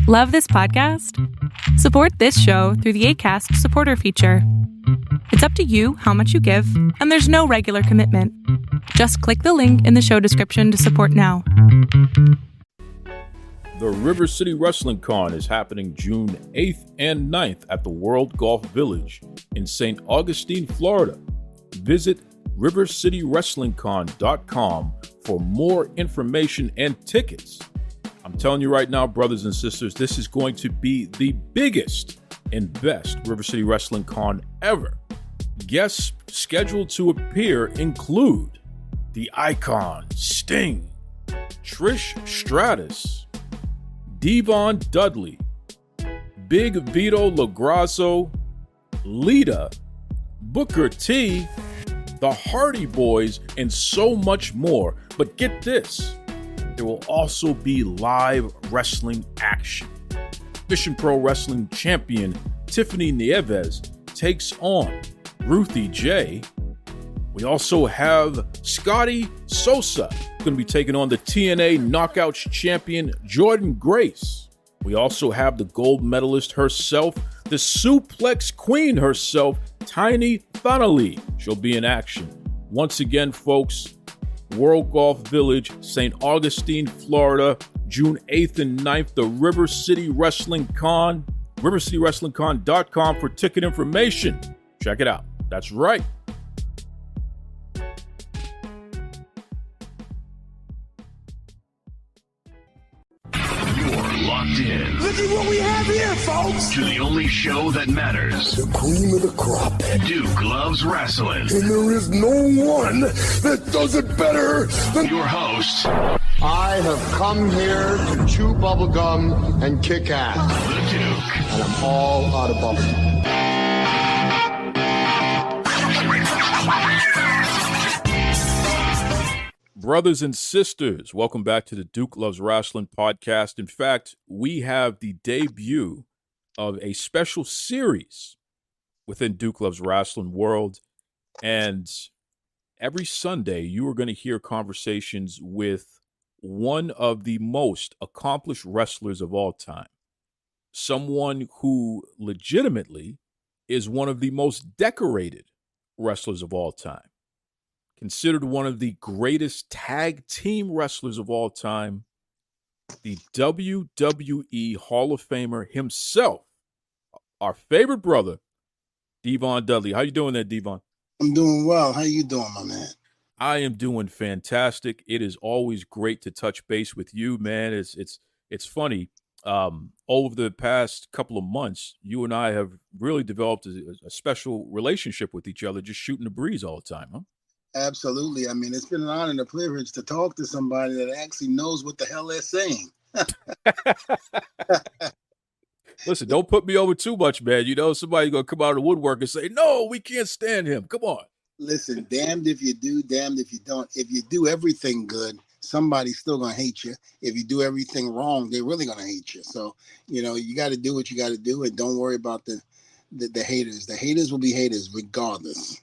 Love this podcast? Support this show through the Acast supporter feature. It's up to you how much you give, and there's no regular commitment. Just click the link in the show description to support now. The River City Wrestling Con is happening June 8th and 9th at the World Golf Village in St. Augustine, Florida. Visit rivercitywrestlingcon.com for more information and tickets. I'm telling you right now, brothers and sisters, this is going to be the biggest and best River City Wrestling Con ever. Guests scheduled to appear include The Icon, Sting, Trish Stratus, Devon Dudley, Big Vito LaGrasso, Lita, Booker T, the Hardy Boys, and so much more. But get this, there will also be live wrestling action. Mission Pro Wrestling champion Tiffany Nieves takes on Ruthie J. We also have Scotty Sosa going to be taking on the TNA Knockouts champion Jordan Grace. We also have the gold medalist herself, the suplex queen herself, Tiny Thonelly. She'll be in action. Once again, folks, World Golf Village, St. Augustine, Florida, June 8th and 9th, the River City Wrestling Con, rivercitywrestlingcon.com for ticket information. Check it out. That's right. You're locked in. Look at what we have here, folks. To the only show that matters. The cream of the crop. Duke loves wrestling. And there is no one that does it better than your host. I have come here to chew bubblegum and kick ass. The Duke. And I'm all out of bubblegum. Brothers and sisters, welcome back to the Duke Loves Wrestling podcast. In fact, we have the debut of a special series within Duke Loves Wrestling world. And every Sunday, you are going to hear conversations with one of the most accomplished wrestlers of all time. Someone who legitimately is one of the most decorated wrestlers of all time. Considered one of the greatest tag team wrestlers of all time, the WWE Hall of Famer himself, our favorite brother, Devon Dudley. How you doing there, Devon? I'm doing well. How you doing, my man? I am doing fantastic. It is always great to touch base with you, man. It's funny. Over the past couple of months, you and I have really developed a special relationship with each other, just shooting the breeze all the time, huh? Absolutely. I mean, it's been an honor and a privilege to talk to somebody that actually knows what the hell they're saying. Listen, don't put me over too much, man. You know, somebody's going to come out of the woodwork and say, no, we can't stand him. Come on. Listen, damned if you do, damned if you don't. If you do everything good, somebody's still going to hate you. If you do everything wrong, they're really going to hate you. So, you know, you got to do what you got to do, and don't worry about the haters. The haters will be haters regardless.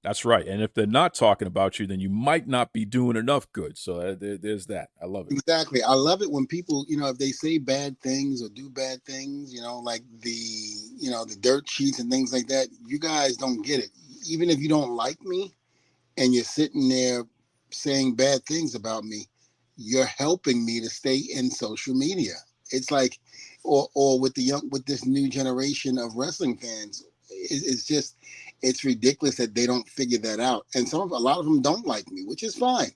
That's right. And if they're not talking about you, then you might not be doing enough good. So there's that. I love it. Exactly. I love it when people, you know, if they say bad things or do bad things, you know, like the dirt sheets and things like that, you guys don't get it. Even if you don't like me and you're sitting there saying bad things about me, you're helping me to stay in social media. It's like, or with this new generation of wrestling fans, it's ridiculous that they don't figure that out. And a lot of them don't like me, which is fine.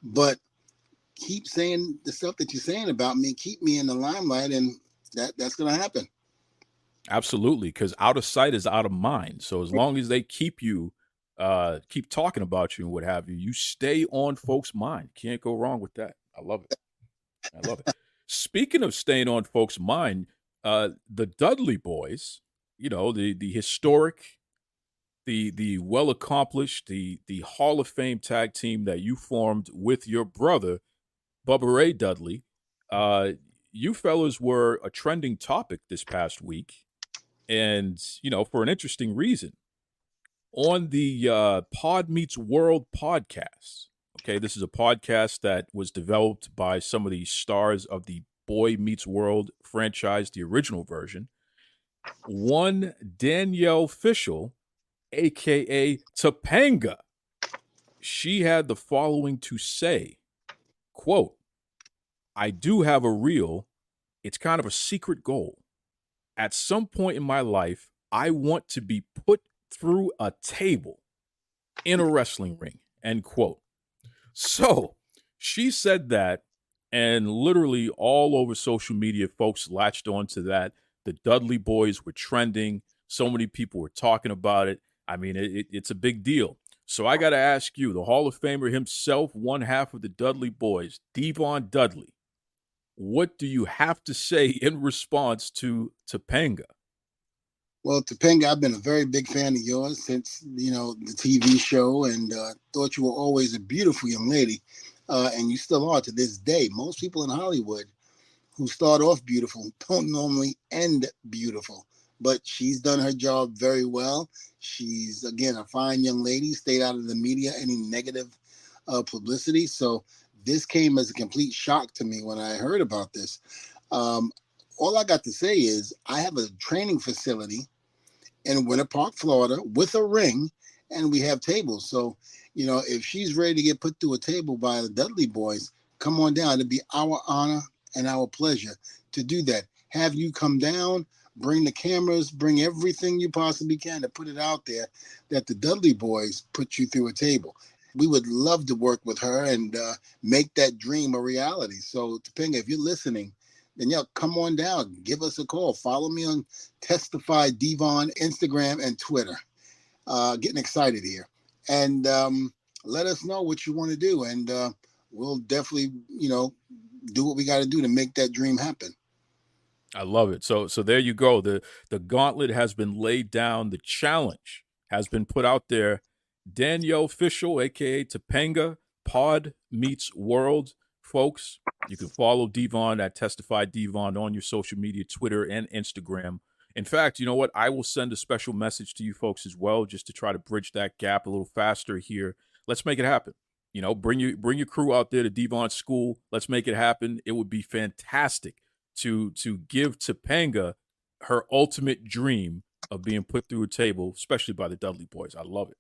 But keep saying the stuff that you're saying about me, keep me in the limelight, and that's going to happen. Absolutely, because out of sight is out of mind. So as long as they keep talking about you and what have you, you stay on folks' mind. Can't go wrong with that. I love it. I love it. Speaking of staying on folks' mind, the Dudley boys, you know, the historic, the well-accomplished, the Hall of Fame tag team that you formed with your brother, Bubba Ray Dudley. You fellas were a trending topic this past week, and, you know, for an interesting reason. On the Pod Meets World podcast, okay, this is a podcast that was developed by some of the stars of the Boy Meets World franchise, the original version. One Danielle Fishel, aka Topanga. She had the following to say, quote, I do have a reel. It's kind of a secret goal. At some point in my life, I want to be put through a table in a wrestling ring, end quote. So she said that, and literally all over social media, folks latched onto that. The Dudley boys were trending. So many people were talking about it. I mean, it's a big deal. So I got to ask you, the Hall of Famer himself, one half of the Dudley boys, Devon Dudley, what do you have to say in response to Topanga? Well, Topanga, I've been a very big fan of yours since, the TV show, and thought you were always a beautiful young lady, and you still are to this day. Most people in Hollywood who start off beautiful don't normally end beautiful, but she's done her job very well. She's, again, a fine young lady, stayed out of the media, any negative publicity. So this came as a complete shock to me when I heard about this. All I got to say is I have a training facility in Winter Park, Florida, with a ring, and we have tables. So, if she's ready to get put through a table by the Dudley boys, come on down. It'd be our honor and our pleasure to do that. Have you come down, bring the cameras, bring everything you possibly can to put it out there that the Dudley boys put you through a table. We would love to work with her and make that dream a reality. So, Topanga, if you're listening, then come on down. Give us a call. Follow me on Testify Devon, Instagram, and Twitter. Getting excited here. And let us know what you want to do. And we'll definitely, do what we got to do to make that dream happen. I love it. So there you go. The gauntlet has been laid down. The challenge has been put out there. Danielle Fishel, a.k.a. Topanga, Pod Meets World. Folks, you can follow Devon at Testify Devon on your social media, Twitter and Instagram. In fact, you know what? I will send a special message to you folks as well, just to try to bridge that gap a little faster here. Let's make it happen. Bring your crew out there to Devon's school. Let's make it happen. It would be fantastic to give Topanga her ultimate dream of being put through a table, especially by the Dudley boys. I love it.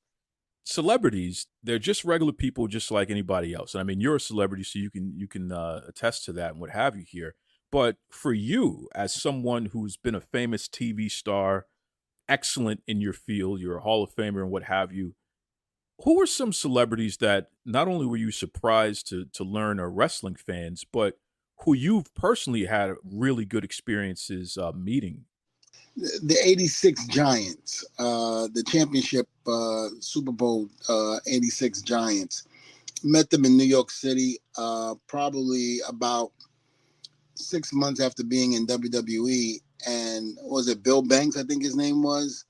Celebrities, they're just regular people, just like anybody else. And I mean, you're a celebrity, so you can attest to that and what have you here. But for you, as someone who's been a famous TV star, excellent in your field, you're a Hall of Famer and what have you, who are some celebrities that not only were you surprised to learn are wrestling fans, but who you've personally had really good experiences meeting? The 86 Giants, the championship Super Bowl 86 Giants. Met them in New York City probably about 6 months after being in WWE. And was it Bill Banks, I think his name was?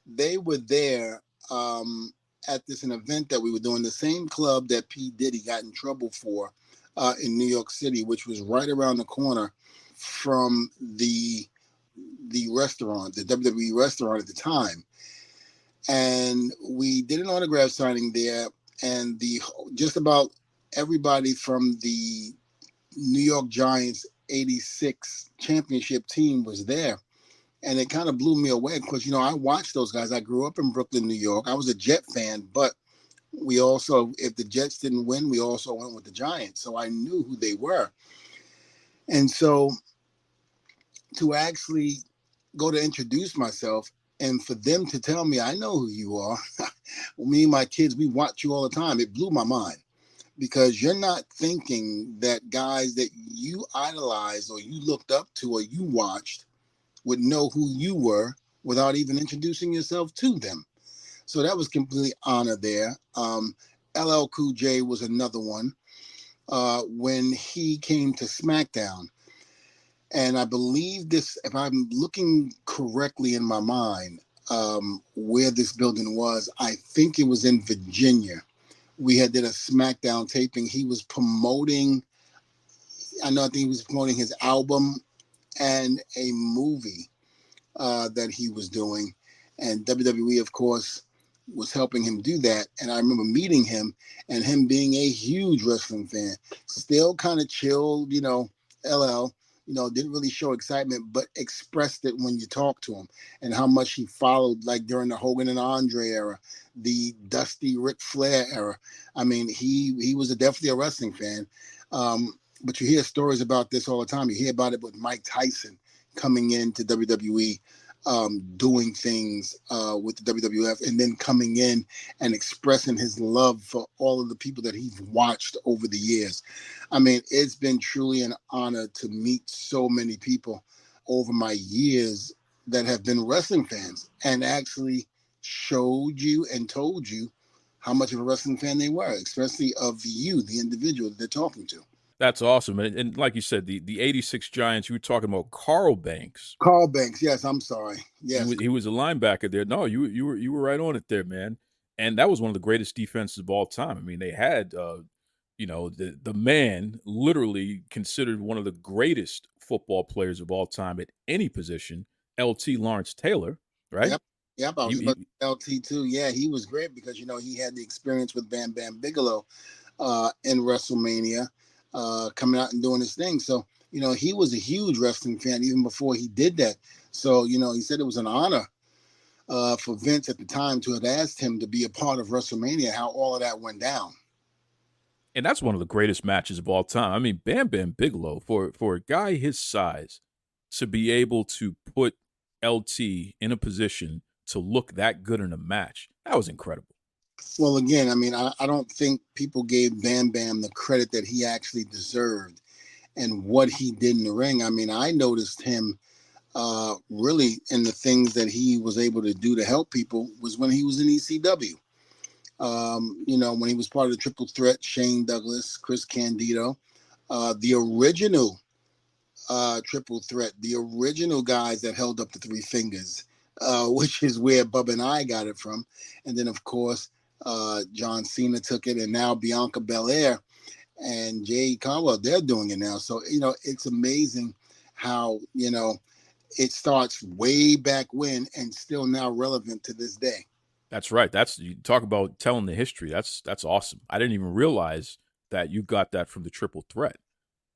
They were there at an event that we were doing, the same club that P. Diddy got in trouble for in New York City, which was right around the corner from the restaurant, the WWE restaurant at the time. And we did an autograph signing there, and just about everybody from the New York Giants 86 championship team was there. And it kind of blew me away because, I watched those guys. I grew up in Brooklyn, New York. I was a Jet fan, but we also, if the Jets didn't win, we also went with the Giants. So I knew who they were. And so to actually go to introduce myself and for them to tell me, I know who you are. Me and my kids, we watch you all the time. It blew my mind because you're not thinking that guys that you idolized or you looked up to or you watched would know who you were without even introducing yourself to them. So that was complete honor there. LL Cool J was another one when he came to SmackDown. And I believe this, if I'm looking correctly in my mind, where this building was, I think it was in Virginia. We did a SmackDown taping. He was promoting, I think he was promoting his album and a movie that he was doing. And WWE, of course, was helping him do that. And I remember meeting him and him being a huge wrestling fan, still kind of chilled, LL. didn't really show excitement, but expressed it when you talked to him, and how much he followed, like during the Hogan and Andre era, the Dusty Ric Flair era. I mean, he was definitely a wrestling fan. But you hear stories about this all the time. You hear about it with Mike Tyson coming into WWE, doing things with the WWF, and then coming in and expressing his love for all of the people that he's watched over the years. I mean, it's been truly an honor to meet so many people over my years that have been wrestling fans and actually showed you and told you how much of a wrestling fan they were, especially of you, the individual that they're talking to. That's awesome. And like you said, the 86 Giants, you were talking about Carl Banks. Carl Banks, yes, I'm sorry. Yes. He was a linebacker there. No, you were right on it there, man. And that was one of the greatest defenses of all time. I mean, they had the man literally considered one of the greatest football players of all time at any position, LT Lawrence Taylor, right? Yep, I was about LT too. Yeah, he was great because he had the experience with Bam Bam Bigelow in WrestleMania. Coming out and doing his thing. So, he was a huge wrestling fan even before he did that. So, he said it was an honor for Vince at the time to have asked him to be a part of WrestleMania, how all of that went down. And that's one of the greatest matches of all time. I mean, Bam Bam Bigelow, for a guy his size, to be able to put LT in a position to look that good in a match, that was incredible. Well, again, I mean, I don't think people gave Bam Bam the credit that he actually deserved and what he did in the ring. I mean, I noticed him really in the things that he was able to do to help people was when he was in ECW. When he was part of the Triple Threat, Shane Douglas, Chris Candido, the original Triple Threat, the original guys that held up the three fingers, which is where Bubba and I got it from. And then, of course, John Cena took it, and now Bianca Belair and Jade Carwell, they're doing it now. So, it's amazing how, it starts way back when and still now relevant to this day. That's right. You talk about telling the history. That's awesome. I didn't even realize that you got that from the Triple Threat.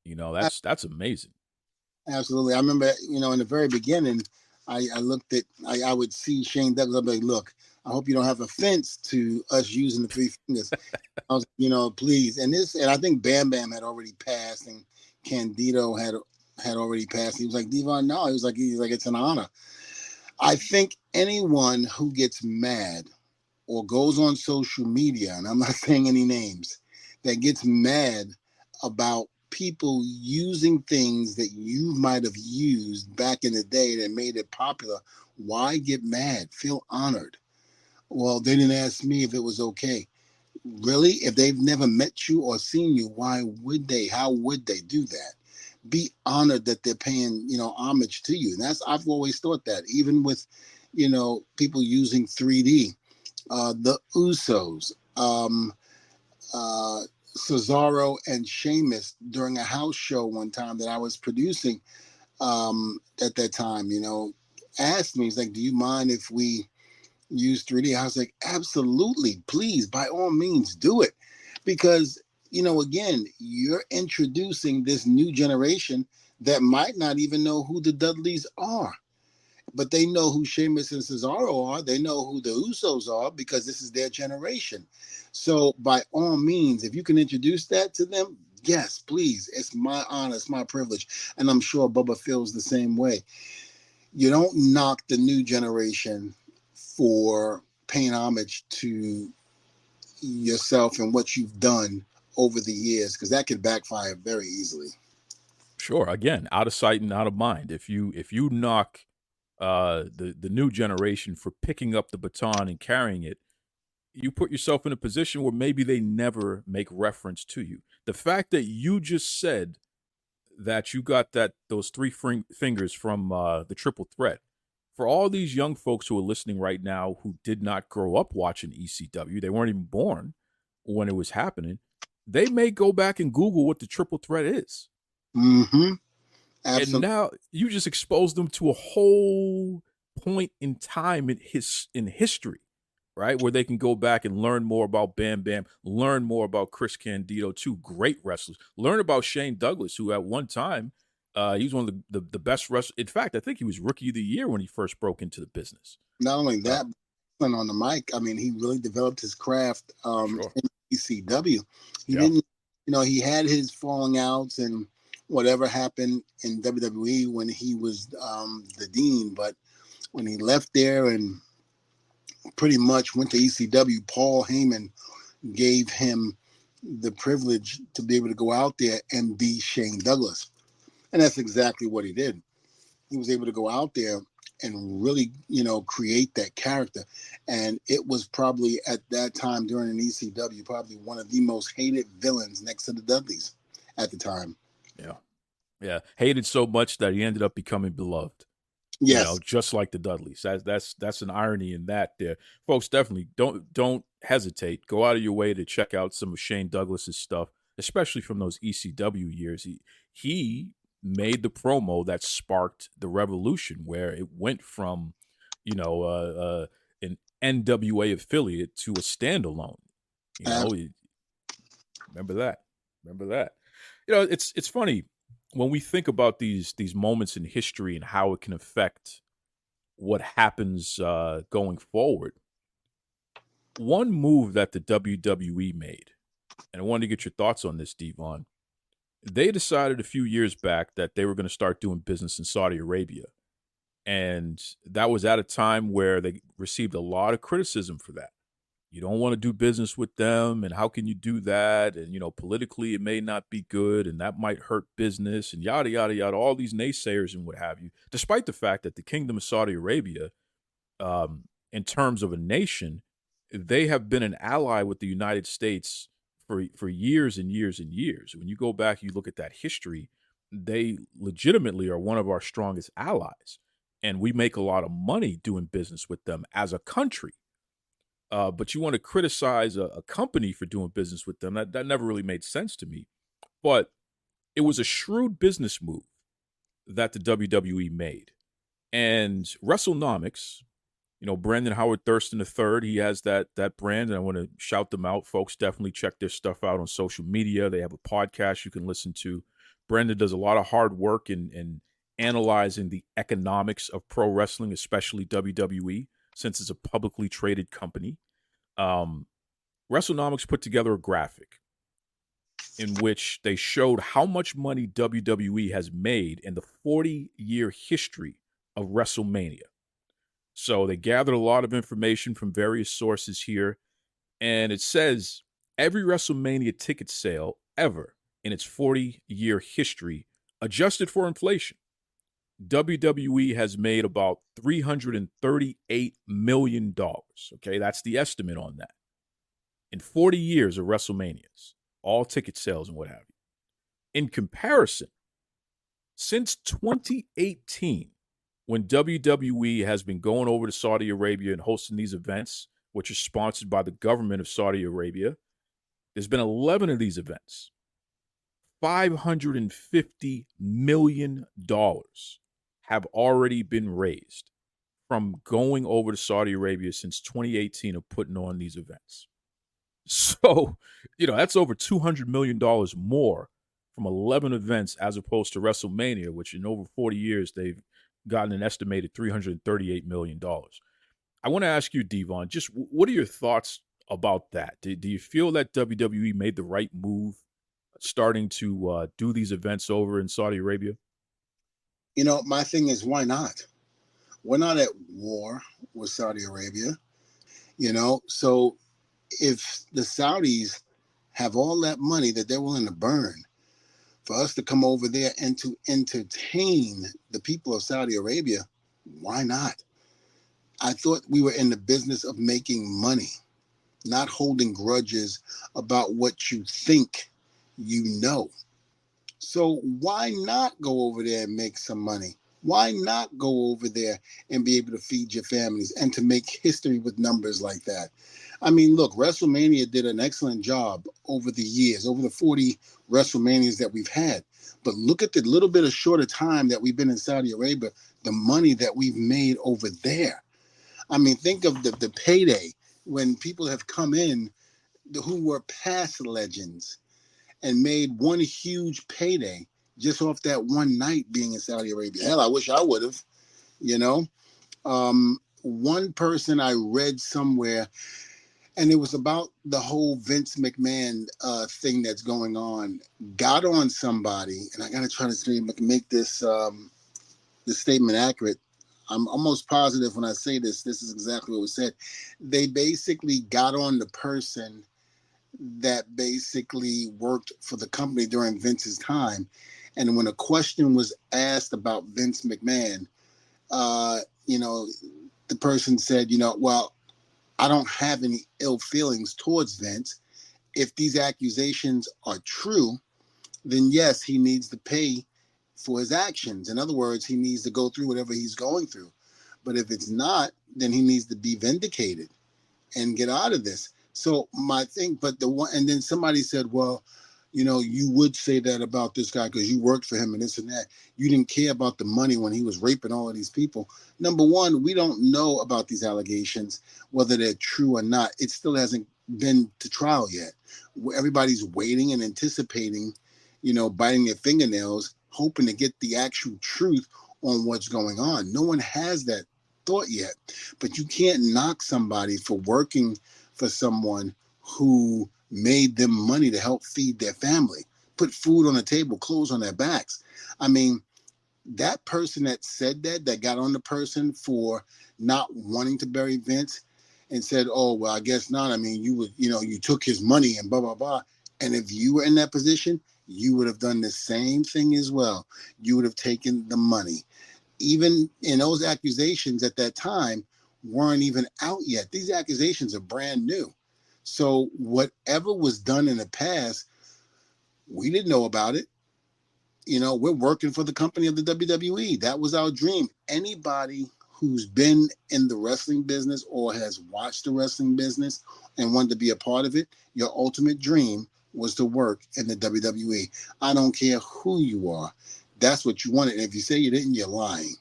That's amazing. Absolutely. I remember, in the very beginning, I would see Shane Douglas. I'd be like, look, I hope you don't have offense to us using the three fingers. I was, please. And I think Bam Bam had already passed, and Candido had already passed. He was like, Devon, no. He's like, it's an honor. I think anyone who gets mad or goes on social media, and I'm not saying any names, that gets mad about people using things that you might have used back in the day that made it popular, why get mad? Feel honored. Well, they didn't ask me if it was okay. Really? If they've never met you or seen you, why would they? How would they do that? Be honored that they're paying, homage to you. And I've always thought that, even with, people using 3D, the Usos, Cesaro and Sheamus during a house show one time that I was producing at that time, asked me, he's like, do you mind if we use 3D? I was like, absolutely, please, by all means, do it. Because, again, you're introducing this new generation that might not even know who the Dudleys are. But they know who Sheamus and Cesaro are. They know who the Usos are because this is their generation. So by all means, if you can introduce that to them, yes, please. It's my honor. It's my privilege. And I'm sure Bubba feels the same way. You don't knock the new generation for paying homage to yourself and what you've done over the years, because that could backfire very easily. Sure. Again, out of sight and out of mind. If you knock the new generation for picking up the baton and carrying it, you put yourself in a position where maybe they never make reference to you. The fact that you just said that you got those three fingers from the Triple Threat, for all these young folks who are listening right now who did not grow up watching ECW, they weren't even born when it was happening, they may go back and Google what the Triple Threat is. Mm-hmm. Absolutely. And now you just exposed them to a whole point in time in history, right? Where they can go back and learn more about Bam Bam, learn more about Chris Candido, two great wrestlers, learn about Shane Douglas, who at one time He's one of the best wrestlers. In fact, I think he was Rookie of the Year when he first broke into the business. Not only that, but on the mic, I mean, he really developed his craft Sure. in ECW. He Yeah. didn't, he had his falling outs and whatever happened in WWE when he was the dean, but when he left there and pretty much went to ECW, Paul Heyman gave him the privilege to be able to go out there and be Shane Douglas. And that's exactly what he did. He was able to go out there and really, create that character. And it was probably at that time during an ECW, probably one of the most hated villains next to the Dudleys at the time. Yeah. Yeah. Hated so much that he ended up becoming beloved. Yes. Just like the Dudleys. That's an irony in that there. Folks, definitely don't hesitate. Go out of your way to check out some of Shane Douglas's stuff, especially from those ECW years. He made the promo that sparked the revolution, where it went from, an NWA affiliate to a standalone. Remember that. It's funny when we think about these moments in history and how it can affect what happens going forward. One move that the WWE made, and I wanted to get your thoughts on this, Devon. They decided a few years back that they were going to start doing business in Saudi Arabia. And that was at a time where they received a lot of criticism for that. You don't want to do business with them, and how can you do that? And, politically it may not be good, and that might hurt business, and yada, yada, yada, all these naysayers and what have you, despite the fact that the Kingdom of Saudi Arabia, in terms of a nation, they have been an ally with the United States for years and years and years. When you go back, you look at that history, they legitimately are one of our strongest allies, and we make a lot of money doing business with them as a country. But you want to criticize a company for doing business with them. That never really made sense to me. But it was a shrewd business move that the WWE made. And WrestleNomics, Brandon Howard Thurston III, he has that brand, and I want to shout them out. Folks, definitely check their stuff out on social media. They have a podcast you can listen to. Brandon does a lot of hard work in analyzing the economics of pro wrestling, especially WWE, since it's a publicly traded company. WrestleNomics put together a graphic in which they showed how much money WWE has made in the 40-year history of WrestleMania. So they gathered a lot of information from various sources here, and it says every WrestleMania ticket sale ever in its 40-year history, adjusted for inflation, WWE has made about $338 million. Okay, that's the estimate on that. In 40 years of WrestleManias, all ticket sales and what have you. In comparison, since 2018, when WWE has been going over to Saudi Arabia and hosting these events, which are sponsored by the government of Saudi Arabia, there's been 11 of these events. $550 million have already been raised from going over to Saudi Arabia since 2018 of putting on these events. So, that's over $200 million more from 11 events as opposed to WrestleMania, which in over 40 years, they've gotten an estimated $338 million. I want to ask you, Devon, just what are your thoughts about that? Do you feel that WWE made the right move starting to do these events over in Saudi Arabia? My thing is, why not? We're not at war with Saudi Arabia, so if the Saudis have all that money that they're willing to burn for us to come over there and to entertain the people of Saudi Arabia, why not? I thought we were in the business of making money, not holding grudges about what you think So why not go over there and make some money? Why not go over there and be able to feed your families and to make history with numbers like that? I mean, look, WrestleMania did an excellent job over the years, over the 40 WrestleManias that we've had. But look at the little bit of shorter time that we've been in Saudi Arabia, the money that we've made over there. I mean, think of the payday when people have come in who were past legends and made one huge payday just off that one night being in Saudi Arabia. Hell, I wish I would have, you know. One person I read somewhere, and it was about the whole Vince McMahon thing that's going on, got on somebody, and I got to try to make this statement accurate. I'm almost positive when I say this is exactly what was said. They basically got on the person that basically worked for the company during Vince's time. And when a question was asked about Vince McMahon, the person said, well, I don't have any ill feelings towards Vince. If these accusations are true, then yes, he needs to pay for his actions. In other words, he needs to go through whatever he's going through. But if it's not, then he needs to be vindicated and get out of this. So my thing, and then somebody said, well, you would say that about this guy because you worked for him and this and that. You didn't care about the money when he was raping all of these people. Number one, we don't know about these allegations, whether they're true or not. It still hasn't been to trial yet. Everybody's waiting and anticipating, biting their fingernails, hoping to get the actual truth on what's going on. No one has that thought yet. But you can't knock somebody for working for someone who made them money to help feed their family, put food on the table, clothes on their backs. I mean, that person that said that got on the person for not wanting to bury Vince and said, oh, well, I guess not. I mean, you took his money and blah, blah, blah. And if you were in that position, you would have done the same thing as well. You would have taken the money. Even in those accusations at that time weren't even out yet. These accusations are brand new. So whatever was done in the past, we didn't know about it. We're working for the company of the WWE. That was our dream. Anybody who's been in the wrestling business or has watched the wrestling business and wanted to be a part of it, your ultimate dream was to work in the WWE. I don't care who you are. That's what you wanted. And if you say you didn't, you're lying.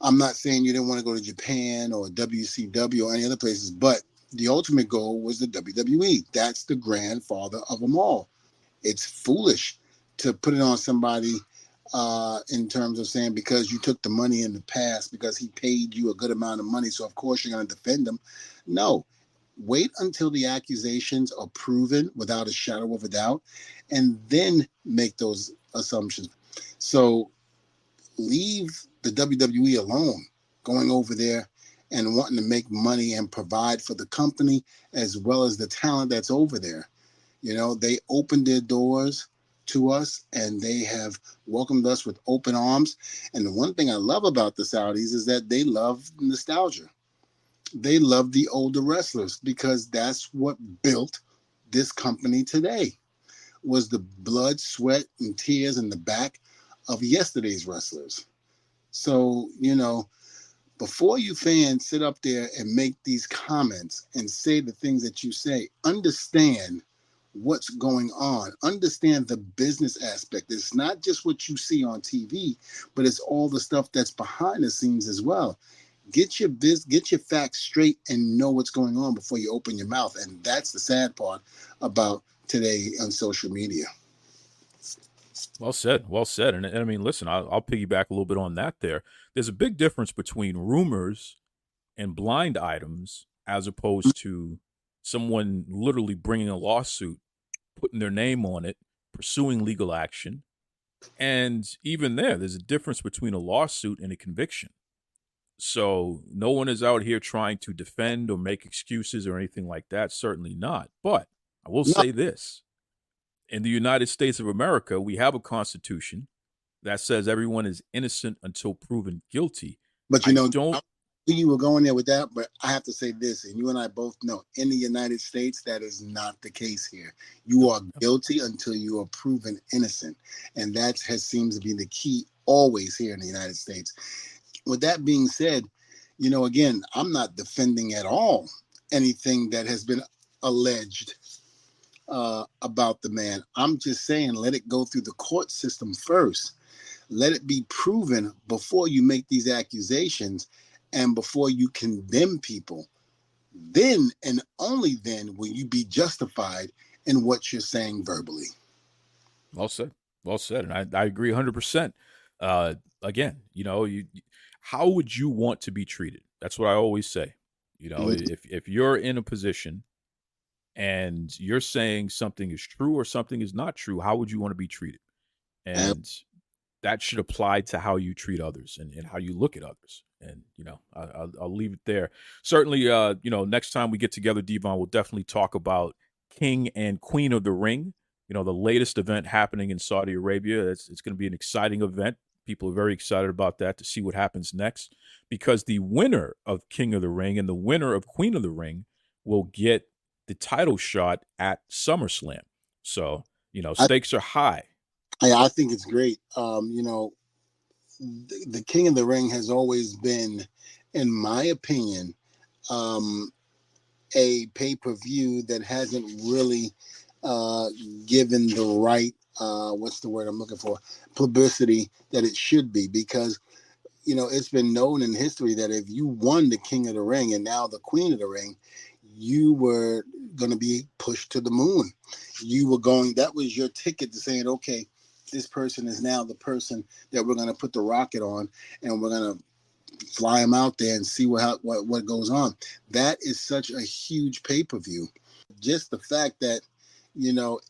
I'm not saying you didn't want to go to Japan or WCW or any other places, but the ultimate goal was the WWE. That's the grandfather of them all. It's foolish to put it on somebody in terms of saying because you took the money in the past, because he paid you a good amount of money, so of course you're going to defend him. No. Wait until the accusations are proven without a shadow of a doubt, and then make those assumptions. So leave the WWE alone, going over there and wanting to make money and provide for the company as well as the talent that's over there. They opened their doors to us and they have welcomed us with open arms. And the one thing I love about the Saudis is that they love nostalgia. They love the older wrestlers because that's what built this company today, was the blood, sweat, and tears in the back of yesterday's wrestlers. So, before you fans sit up there and make these comments and say the things that you say, understand what's going on. Understand the business aspect. It's not just what you see on TV, but it's all the stuff that's behind the scenes as well. Get your facts straight and know what's going on before you open your mouth. And that's the sad part about today on social media. Well said. Well said. And I mean, listen, I'll piggyback a little bit on that there. There's a big difference between rumors and blind items as opposed to someone literally bringing a lawsuit, putting their name on it, pursuing legal action. And even there's a difference between a lawsuit and a conviction. So no one is out here trying to defend or make excuses or anything like that. Certainly not. But I will say this. In the United States of America, we have a constitution that says everyone is innocent until proven guilty. But you were going there with that, but I have to say this, and you and I both know, in the United States, that is not the case here. You are guilty until you are proven innocent. And that seems to be the key always here in the United States. With that being said, again, I'm not defending at all anything that has been alleged about the man. I'm just saying, let it go through the court system first. Let it be proven before you make these accusations and before you condemn people. Then and only then will you be justified in what you're saying verbally. Well said. Well said, and I agree 100%. Again, how would you want to be treated? That's what I always say. If you're in a position and you're saying something is true or something is not true, how would you want to be treated? And that should apply to how you treat others and how you look at others. And, I'll leave it there. Certainly, next time we get together, Devon, we'll definitely talk about King and Queen of the Ring, the latest event happening in Saudi Arabia. It's going to be an exciting event. People are very excited about that to see what happens next, because the winner of King of the Ring and the winner of Queen of the Ring will get the title shot at SummerSlam. So, stakes are high. I think it's great. The King of the Ring has always been, in my opinion, a pay-per-view that hasn't really given the right, what's the word I'm looking for, publicity that it should be, because it's been known in history that if you won the King of the Ring and now the Queen of the Ring, you were going to be pushed to the moon. That was your ticket to saying, okay, this person is now the person that we're going to put the rocket on, and we're going to fly him out there and see what goes on. That is such a huge pay-per-view. Just the fact that,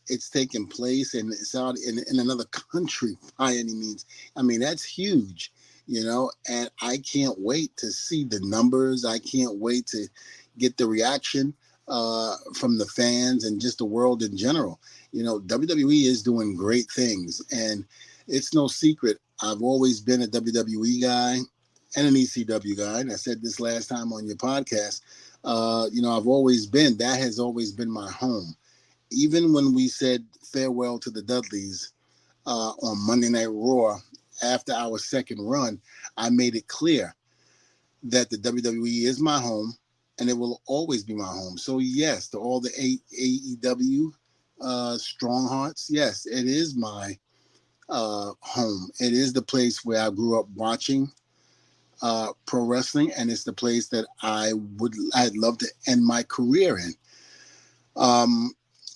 it's taking place and it's out in another country by any means. I mean, that's huge, and I can't wait to see the numbers. I can't wait to get the reaction from the fans and just the world in general. WWE is doing great things, and it's no secret. I've always been a WWE guy and an ECW guy, and I said this last time on your podcast. That has always been my home. Even when we said farewell to the Dudleys on Monday Night Raw after our second run, I made it clear that the WWE is my home, and it will always be my home. So yes, to all the AEW strong hearts, yes, it is my home. It is the place where I grew up watching pro wrestling, and it's the place that I'd love to end my career in.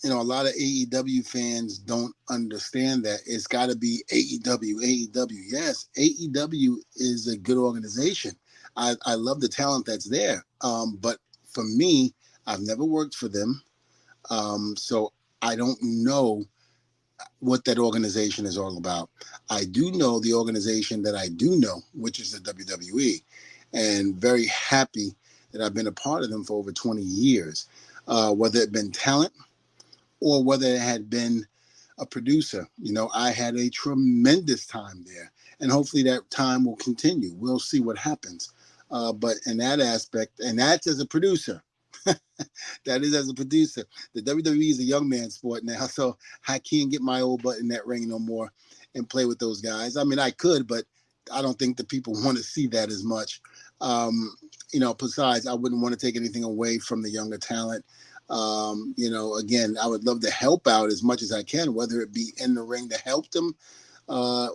A lot of AEW fans don't understand that it's got to be AEW. Yes, AEW is a good organization. I love the talent that's there. But for me, I've never worked for them. So I don't know what that organization is all about. I do know the organization that I do know, which is the WWE, and very happy that I've been a part of them for over 20 years, whether it been talent or whether it had been a producer. I had a tremendous time there, and hopefully that time will continue. We'll see what happens. But in that aspect, and that's as a producer, that is as a producer. The WWE is a young man's sport now, so I can't get my old butt in that ring no more and play with those guys. I mean, I could, but I don't think the people want to see that as much. Besides, I wouldn't want to take anything away from the younger talent. Again, I would love to help out as much as I can, whether it be in the ring to help them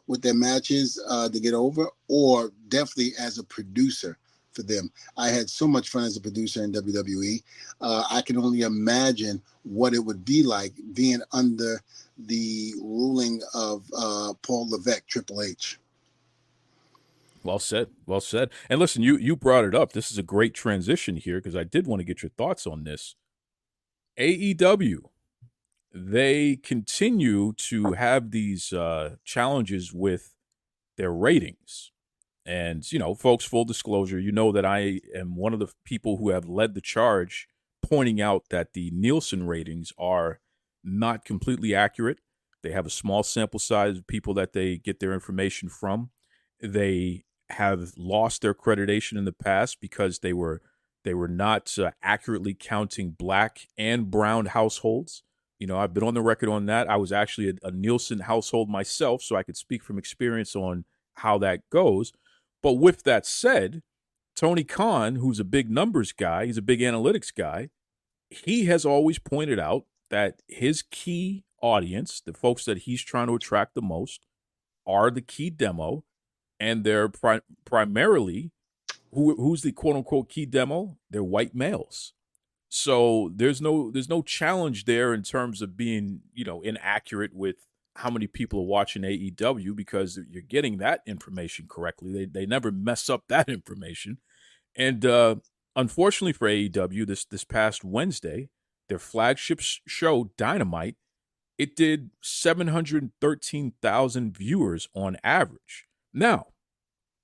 with their matches to get over, or definitely as a producer for them. I had so much fun as a producer in WWE. I can only imagine what it would be like being under the ruling of Paul Levesque, Triple H. Well said. Well said. And listen, you brought it up. This is a great transition here, because I did want to get your thoughts on this. AEW, they continue to have these challenges with their ratings. And, folks, full disclosure, that I am one of the people who have led the charge pointing out that the Nielsen ratings are not completely accurate. They have a small sample size of people that they get their information from. They have lost their accreditation in the past because they were not accurately counting black and brown households. I've been on the record on that. I was actually a Nielsen household myself, so I could speak from experience on how that goes. But with that said, Tony Khan, who's a big numbers guy, he's a big analytics guy, he has always pointed out that his key audience, the folks that he's trying to attract the most, are the key demo, and they're primarily, who's the quote-unquote key demo? They're white males. So there's no challenge there in terms of being, inaccurate with how many people are watching AEW because you're getting that information correctly. They never mess up that information. And unfortunately for AEW, this past Wednesday, their flagship show, Dynamite, it did 713,000 viewers on average. Now,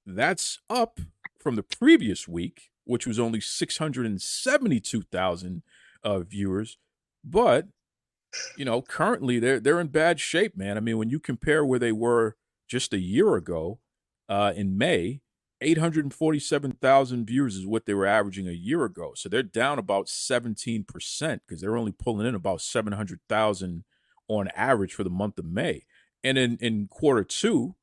that's up from the previous week, which was only 672,000 viewers. But, currently they're in bad shape, man. I mean, when you compare where they were just a year ago in May, 847,000 viewers is what they were averaging a year ago. So they're down about 17% because they're only pulling in about 700,000 on average for the month of May. And in quarter two,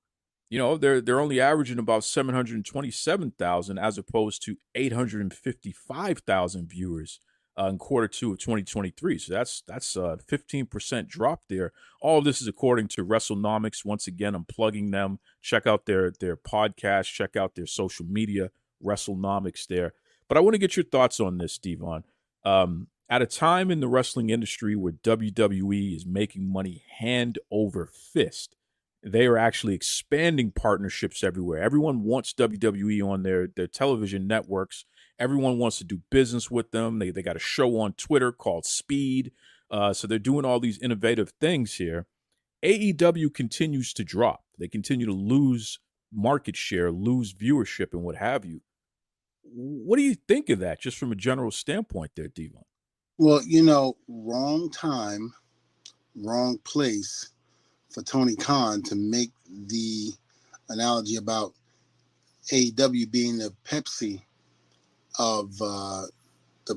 they're only averaging about 727,000 as opposed to 855,000 viewers in quarter two of 2023. So that's a 15% drop there. All of this is according to WrestleNomics. Once again, I'm plugging them. Check out their podcast. Check out their social media, WrestleNomics there. But I want to get your thoughts on this, Devon. At a time in the wrestling industry where WWE is making money hand over fist, they are actually expanding partnerships everywhere. Everyone wants WWE on their television networks. Everyone wants to do business with them. They got a show on Twitter called Speed. So they're doing all these innovative things here. AEW continues to drop. They continue to lose market share, lose viewership, and what have you. What do you think of that, just from a general standpoint there, Devon? Well, wrong time, wrong place for Tony Khan to make the analogy about AEW being the Pepsi of the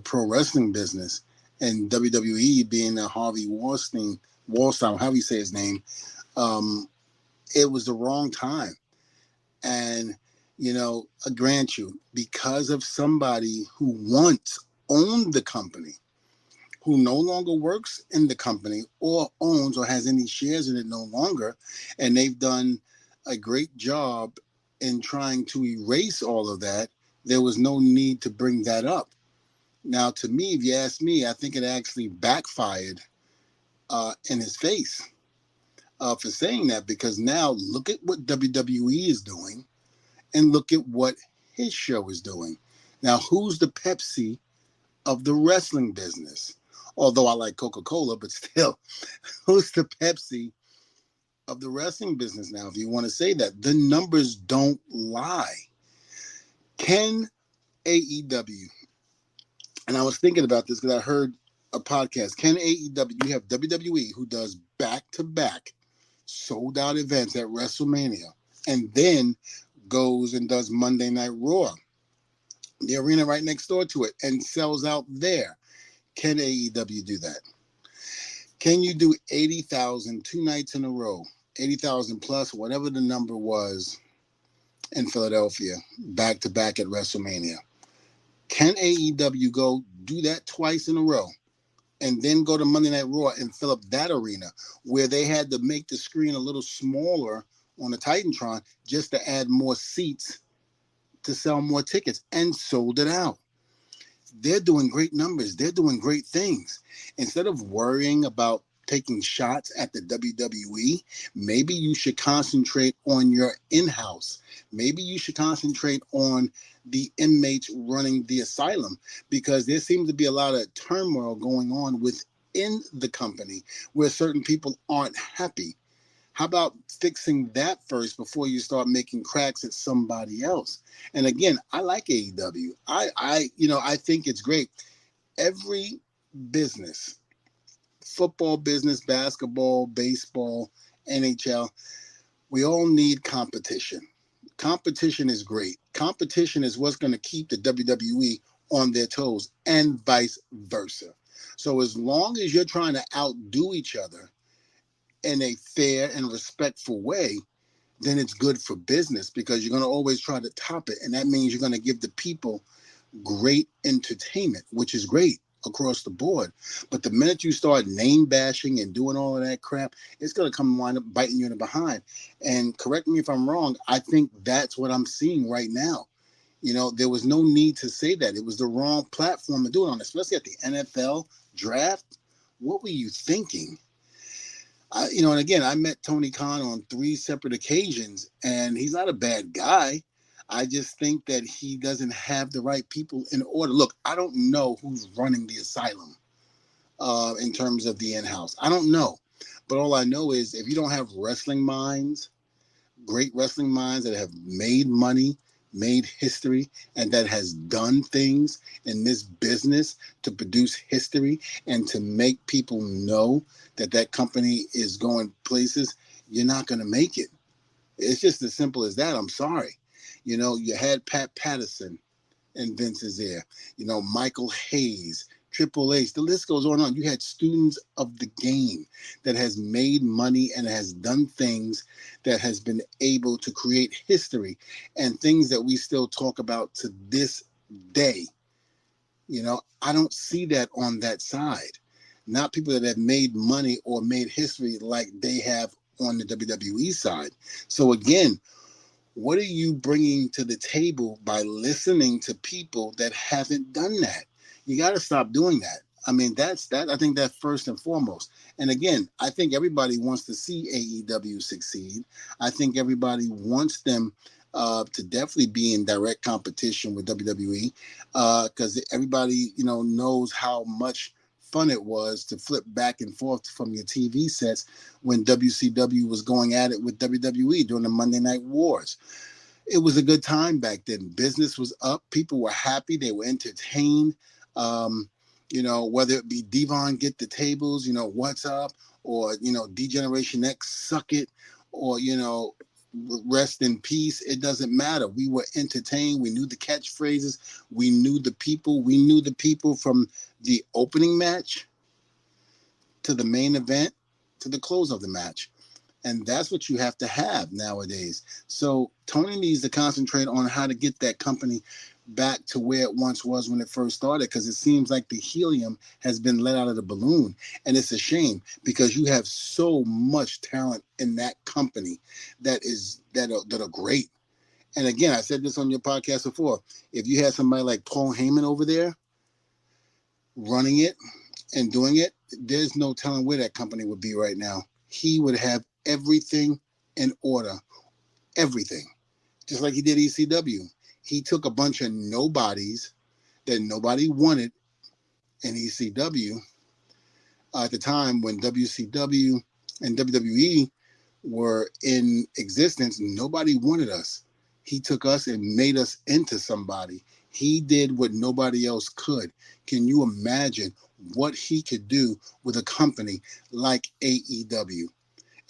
pro wrestling business and WWE being the Harvey Wallstein, however you say his name. It was the wrong time. And, I grant you, because of somebody who once owned the company, who no longer works in the company or owns or has any shares in it no longer, and they've done a great job in trying to erase all of that, there was no need to bring that up. Now, to me, if you ask me, I think it actually backfired in his face for saying that, because now look at what WWE is doing and look at what his show is doing. Now, who's the Pepsi of the wrestling business? Although I like Coca-Cola, but still, who's the Pepsi of the wrestling business now, if you want to say that? The numbers don't lie. Can AEW, and I was thinking about this because I heard a podcast, can AEW, you have WWE who does back-to-back sold-out events at WrestleMania and then goes and does Monday Night Raw, the arena right next door to it, and sells out there. Can AEW do that? Can you do 80,000 2 nights in a row, 80,000 plus, whatever the number was in Philadelphia, back to back at WrestleMania? Can AEW go do that twice in a row and then go to Monday Night Raw and fill up that arena where they had to make the screen a little smaller on the Titantron just to add more seats to sell more tickets, and sold it out? They're doing great numbers. They're doing great things. Instead of worrying about taking shots at the WWE, maybe you should concentrate on your in-house. Maybe you should concentrate on the inmates running the asylum, because there seems to be a lot of turmoil going on within the company where certain people aren't happy. How about fixing that first before you start making cracks at somebody else? And again, I like AEW. I think it's great. Every business, football business, basketball, baseball, NHL, we all need competition. Competition is great. Competition is what's going to keep the WWE on their toes, and vice versa. So as long as you're trying to outdo each other in a fair and respectful way, then it's good for business, because you're going to always try to top it. And that means you're going to give the people great entertainment, which is great across the board. But the minute you start name bashing and doing all of that crap, it's going to come and wind up biting you in the behind. And correct me if I'm wrong, I think that's what I'm seeing right now. There was no need to say that. It was the wrong platform to do it on, especially at the NFL draft. What were you thinking? And again, I met Tony Khan on 3 separate occasions, and he's not a bad guy. I just think that he doesn't have the right people in order. Look, I don't know who's running the asylum in terms of the in-house. I don't know. But all I know is if you don't have wrestling minds, great wrestling minds that have made money, made history, and that has done things in this business to produce history and to make people know that that company is going places, you're not going to make it. It's just as simple as that. I'm sorry. You had Pat Patterson and Vince is there. Michael Hayes, Triple H, the list goes on and on. You had students of the game that has made money and has done things that has been able to create history and things that we still talk about to this day. I don't see that on that side. Not people that have made money or made history like they have on the WWE side. So again, what are you bringing to the table by listening to people that haven't done that? You got to stop doing that. I mean, that's that. I think that's first and foremost. And again, I think everybody wants to see AEW succeed. I think everybody wants them to definitely be in direct competition with WWE because everybody, knows how much fun it was to flip back and forth from your TV sets when WCW was going at it with WWE during the Monday Night Wars. It was a good time back then. Business was up. People were happy. They were entertained. Whether it be Devon Get the Tables, What's Up, or, D-Generation X Suck It, or, Rest in Peace. It doesn't matter. We were entertained. We knew the catchphrases. We knew the people. We knew the people from the opening match to the main event to the close of the match. And that's what you have to have nowadays. So Tony needs to concentrate on how to get that company back to where it once was when it first started, because it seems like the helium has been let out of the balloon. And it's a shame because you have so much talent in that company that are great. And again, I said this on your podcast before. If you had somebody like Paul Heyman over there running it and doing it, there's no telling where that company would be right now. He would have everything in order, everything, just like he did ECW. He took a bunch of nobodies that nobody wanted in ECW at the time when WCW and WWE were in existence. Nobody wanted us. He took us and made us into somebody. He did what nobody else could. Can you imagine what he could do with a company like AEW?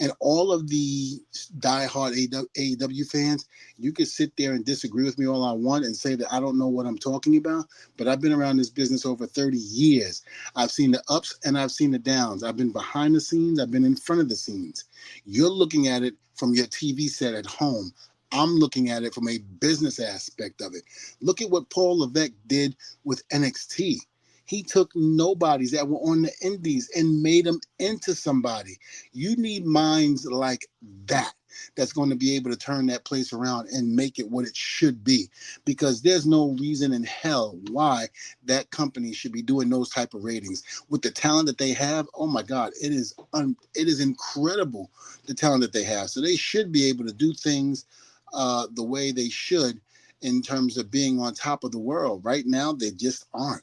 And all of the diehard AEW fans, you could sit there and disagree with me all I want and say that I don't know what I'm talking about, but I've been around this business over 30 years. I've seen the ups and I've seen the downs. I've been behind the scenes. I've been in front of the scenes. You're looking at it from your TV set at home. I'm looking at it from a business aspect of it. Look at what Paul Levesque did with NXT. He took nobodies that were on the indies and made them into somebody. You need minds like that that's going to be able to turn that place around and make it what it should be, because there's no reason in hell why that company should be doing those type of ratings with the talent that they have. Oh my God, it is incredible, the talent that they have. So they should be able to do things the way they should in terms of being on top of the world. Right now, they just aren't.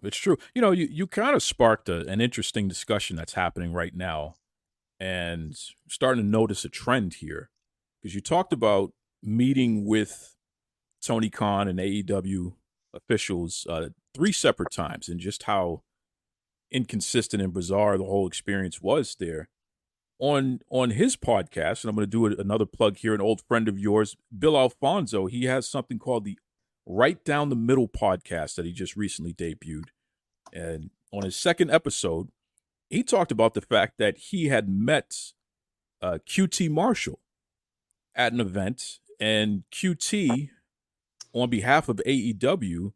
It's true. You kind of sparked an interesting discussion that's happening right now, and starting to notice a trend here, because you talked about meeting with Tony Khan and AEW officials 3 separate times, and just how inconsistent and bizarre the whole experience was there. On his podcast, and I'm going to do another plug here, an old friend of yours, Bill Alfonso, he has something called the Right Down the Middle podcast that he just recently debuted. And on his second episode, he talked about the fact that he had met QT Marshall at an event, and QT, on behalf of AEW,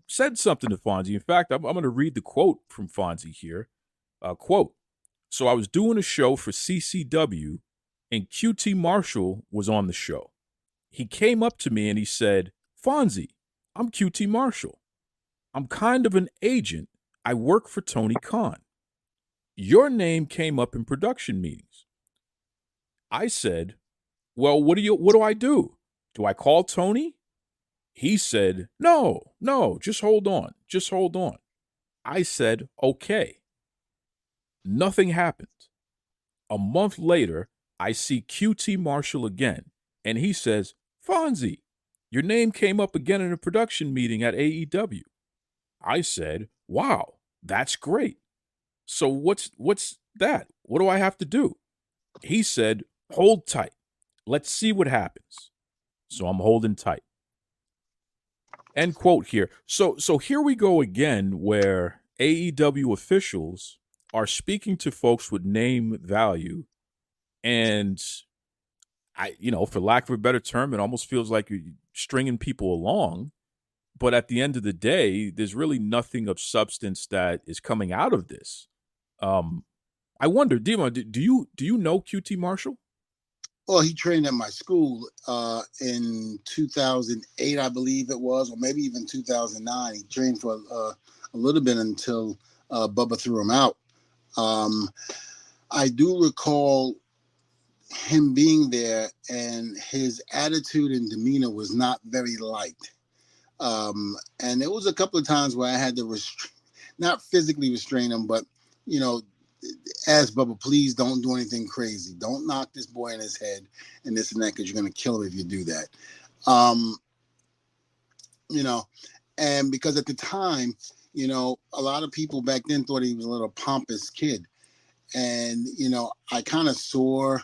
said something to Fonzie. In fact, I'm going to read the quote from Fonzie here. Quote, "So I was doing a show for CCW, and QT Marshall was on the show. He came up to me and he said, 'Fonzie, I'm QT Marshall. I'm kind of an agent. I work for Tony Khan. your name came up in production meetings. I said, well, what do I do? Do I call Tony? He said, no, just hold on. Just hold on. I said, okay. Nothing happened. A month later, I see QT Marshall again, and he says, Fonzie, your name came up again in a production meeting at AEW. I said, wow, that's great. So what's that? What do I have to do? He said, hold tight. Let's see what happens. So I'm holding tight. End quote here. So here we go again, where AEW officials are speaking to folks with name value, and for lack of a better term, it almost feels like you're stringing people along. But at the end of the day, there's really nothing of substance that is coming out of this. I wonder, Devon, do you know QT Marshall? Well, he trained at my school in 2008, I believe it was, or maybe even 2009. He trained for a little bit until Bubba threw him out. I do recall him being there, and his attitude and demeanor was not very liked. And there was a couple of times where I had to not physically restrain him, but, ask Bubba, please don't do anything crazy. Don't knock this boy in his head and this and that, because you're going to kill him if you do that. And because at the time, a lot of people back then thought he was a little pompous kid. And, I kind of saw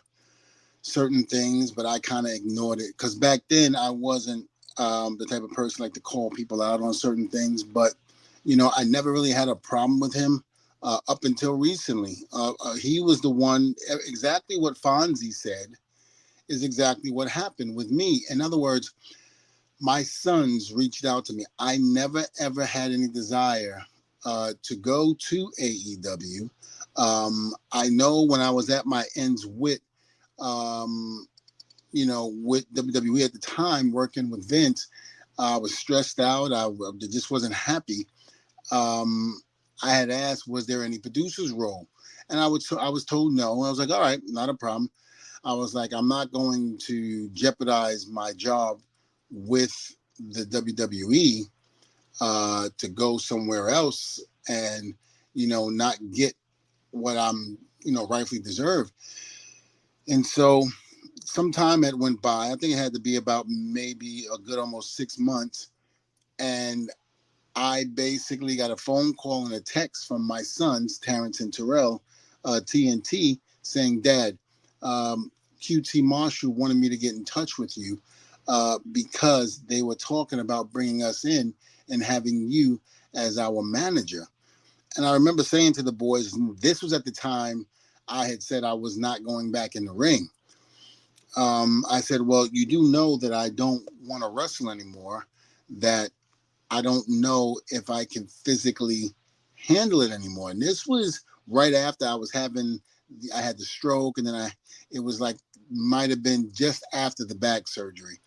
certain things, but I kind of ignored it, because back then I wasn't the type of person like to call people out on certain things. But, I never really had a problem with him. Up until recently, he was the one. Exactly what Fonzie said is exactly what happened with me. In other words, my sons reached out to me. I never, ever had any desire to go to AEW. I know when I was at my ends with WWE at the time, working with Vince, I was stressed out. I just wasn't happy. I had asked, was there any producer's role? And I was told no. And I was like, all right, not a problem. I was like, I'm not going to jeopardize my job with the WWE to go somewhere else and, not get what I'm, rightfully deserved. And so some time had went by. I think it had to be about maybe a good almost 6 months. And I basically got a phone call and a text from my sons, Terrence and Terrell, TNT, saying, Dad, QT Marshall wanted me to get in touch with you because they were talking about bringing us in and having you as our manager. And I remember saying to the boys, this was at the time I had said I was not going back in the ring. I said, well, you do know that I don't want to wrestle anymore, that I don't know if I can physically handle it anymore. And this was right after I had the stroke, and then it was like, might have been just after the back surgery.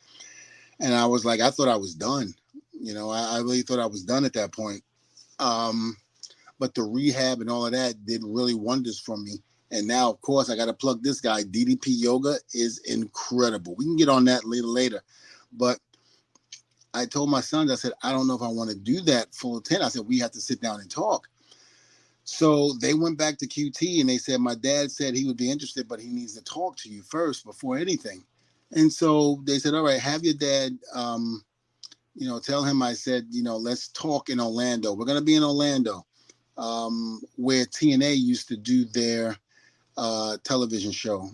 And I was like, I thought I was done. I really thought I was done at that point. But the rehab and all of that did really wonders for me. And now, of course, I got to plug this guy. DDP Yoga is incredible. We can get on that later. But I told my sons, I said, I don't know if I want to do that full 10. I said, we have to sit down and talk. So they went back to QT and they said, my dad said he would be interested, but he needs to talk to you first before anything. And so they said, all right, have your dad, tell him I said, let's talk in Orlando. We're going to be in Orlando, where TNA used to do their television show,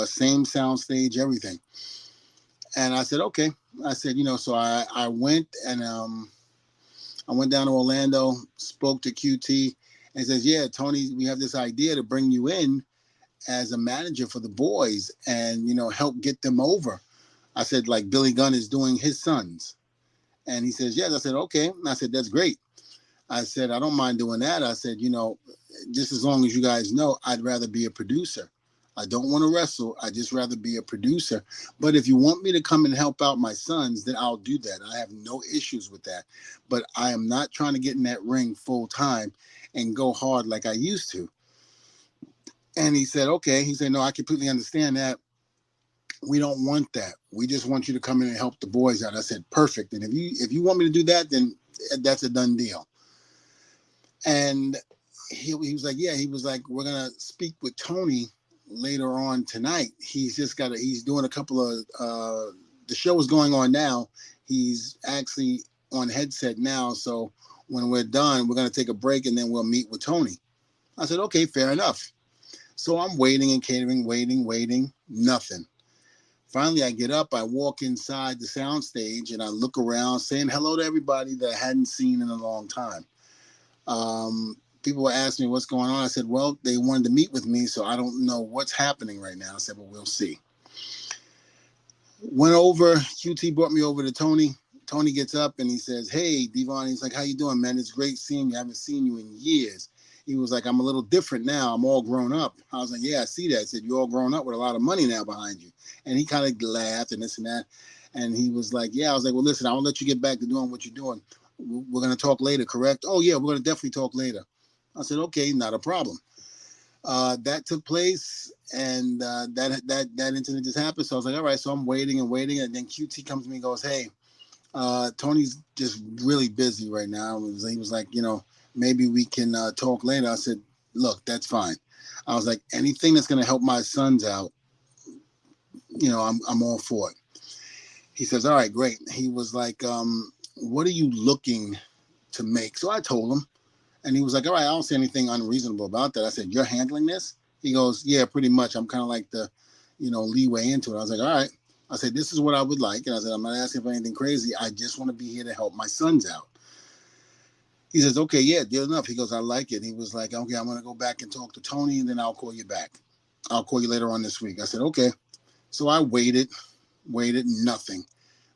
same soundstage, everything. And I said, okay. I said, so I went and I went down to Orlando, spoke to QT, and says, yeah, Tony, we have this idea to bring you in as a manager for the boys and, help get them over. I said, like Billy Gunn is doing his sons. And he says, yes. I said, okay. And I said, that's great. I said, I don't mind doing that. I said, just as long as you guys know, I'd rather be a producer. I don't want to wrestle. I just rather be a producer. But if you want me to come and help out my sons, then I'll do that. I have no issues with that. But I am not trying to get in that ring full time and go hard like I used to. And he said, okay. He said, no, I completely understand that. We don't want that. We just want you to come in and help the boys out. I said, perfect. And if you want me to do that, then that's a done deal. And he was like, yeah, he was like, we're going to speak with Tony later on tonight. He's doing a couple of, the show is going on now. He's actually on headset now. So when we're done, we're going to take a break and then we'll meet with Tony. I said, okay, fair enough. So I'm waiting and catering, waiting, nothing. Finally, I get up, I walk inside the sound stage, and I look around saying hello to everybody that I hadn't seen in a long time. People were asking me what's going on. I said, well, they wanted to meet with me, so I don't know what's happening right now. I said, well, we'll see. Went over, QT brought me over to Tony. Tony gets up and he says, hey, Devon. He's like, how you doing, man? It's great seeing you. I haven't seen you in years. He was like, I'm a little different now. I'm all grown up. I was like, yeah, I see that. I said, you're all grown up with a lot of money now behind you. And he kind of laughed and this and that. And he was like, yeah. I was like, well, listen, I'll let you get back to doing what you're doing. We're going to talk later, correct? Oh, yeah, we're going to definitely talk later. I said, okay, not a problem. That took place, and that incident just happened. So I was like, all right. So I'm waiting. And then QT comes to me and goes, hey, Tony's just really busy right now. He was like, maybe we can talk later. I said, look, that's fine. I was like, anything that's going to help my sons out, I'm all for it. He says, all right, great. He was like, what are you looking to make? So I told him, and he was like, all right, I don't see anything unreasonable about that. I said, you're handling this? He goes, yeah, pretty much. I'm kind of like the, leeway into it. I was like, all right. I said, this is what I would like. And I said, I'm not asking for anything crazy. I just want to be here to help my sons out. He says, okay, yeah, deal enough. He goes, I like it. He was like, okay, I'm going to go back and talk to Tony, and then I'll call you back. I'll call you later on this week. I said, okay. So I waited, nothing.